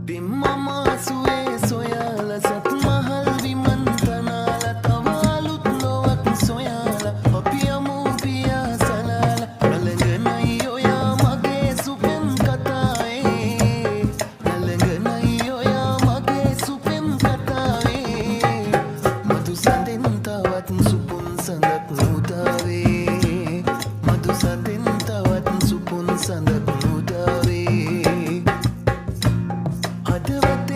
බිම්මමාසුවේ සොයාල සත් මහල් විමන්තනාල තව අලුත් ලොවක් සොයාල අපි යමු පියා සලාල නලඟනයි ඔයා මගේ සුපෙම් කතාවේ නලඟනයි ඔයා මගේ සුපෙම් කතාවේ මధు සඳෙන් තවත් සුපුන් සඳක් නුදාවේ මధు සඳෙන් තවත් සුපුන් සඳක් නුදාවේ හදවත්